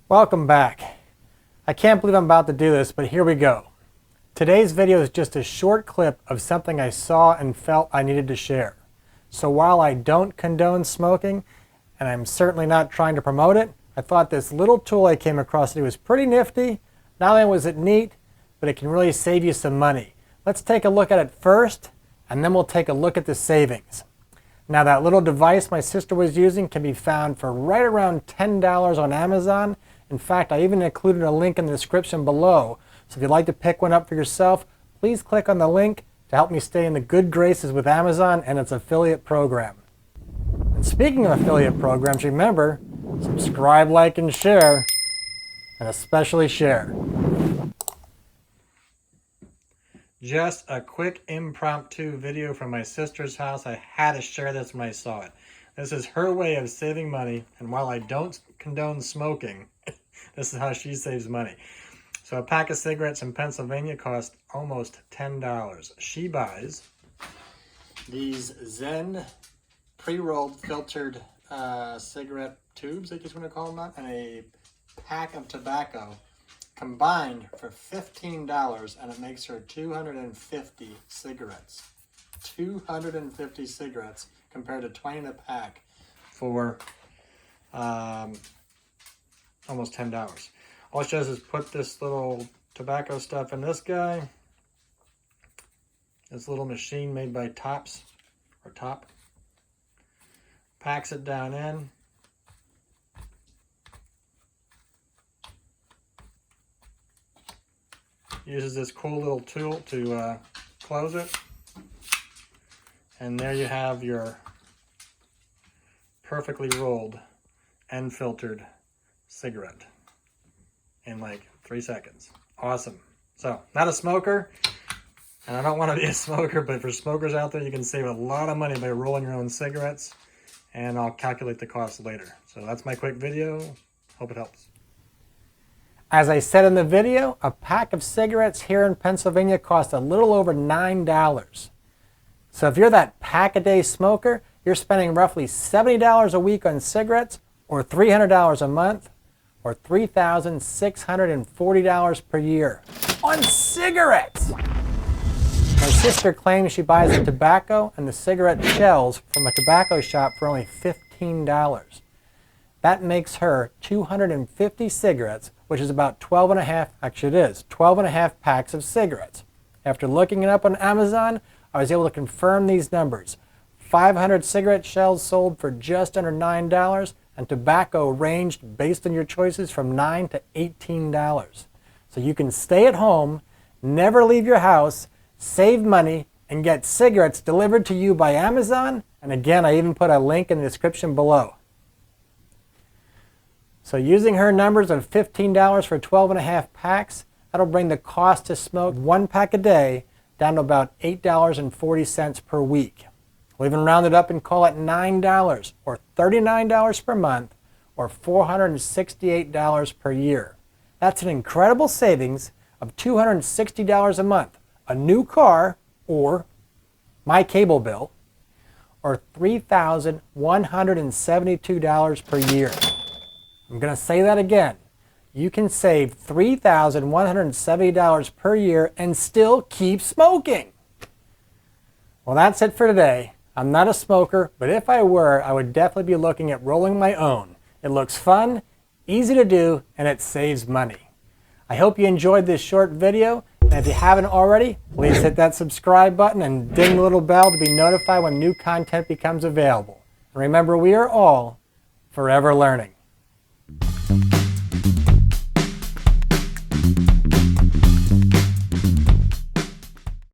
Welcome back. I can't believe I'm about to do this, but here we go. Today's video is just a short clip of something I saw and felt I needed to share. So while I don't condone smoking, and I'm certainly not trying to promote it, I thought this little tool I came across today was pretty nifty. Not only was it neat, but it can really save you some money. Let's take a look at it first, and then we'll take a look at the savings. Now that little device my sister was using can be found for right around $10 on Amazon. In fact, I even included a link in the description below. So if you'd like to pick one up for yourself, please click on the link to help me stay in the good graces with Amazon and its affiliate program. And speaking of affiliate programs, remember, subscribe, like, and share, and especially share. Just a quick impromptu video from my sister's house. I had to share this when I saw it. This is her way of saving money, and while I don't condone smoking, this is how she saves money. So a pack of cigarettes in Pennsylvania cost almost $10. She buys these Zen pre-rolled filtered cigarette tubes, I guess you want to call them that, and a pack of tobacco combined for $15, and it makes her 250 cigarettes. 250 cigarettes compared to 20 in a pack for almost $10. All she does is put this little tobacco stuff in this guy. This little machine made by Top. Packs it down in. Uses this cool little tool to close it. And there you have your perfectly rolled and filtered cigarette in like 3 seconds. Awesome. So, not a smoker, and I don't want to be a smoker, but for smokers out there, you can save a lot of money by rolling your own cigarettes, and I'll calculate the cost later. So that's my quick video. Hope it helps. As I said in the video, a pack of cigarettes here in Pennsylvania costs a little over $9. So if you're that pack-a-day smoker, you're spending roughly $70 a week on cigarettes, or $300 a month, or $3,640 per year on cigarettes. My sister claims she buys the tobacco and the cigarette shells from a tobacco shop for only $15. That makes her 250 cigarettes, which is about 12 and a half packs of cigarettes. After looking it up on Amazon, I was able to confirm these numbers. 500 cigarette shells sold for just under $9, and tobacco ranged based on your choices from $9 to $18. So you can stay at home, never leave your house, save money, and get cigarettes delivered to you by Amazon. And again, I even put a link in the description below. So using her numbers of $15 for 12 and a half packs, that'll bring the cost to smoke one pack a day down to about $8.40 per week. We'll even round it up and call it $9 or $39 per month or $468 per year. That's an incredible savings of $260 a month, a new car, or my cable bill, or $3,172 per year. I'm going to say that again. You can save $3,170 per year and still keep smoking. Well, that's it for today. I'm not a smoker, but if I were, I would definitely be looking at rolling my own. It looks fun, easy to do, and it saves money. I hope you enjoyed this short video, and if you haven't already, please hit that subscribe button and ding the little bell to be notified when new content becomes available. And remember, we are all forever learning.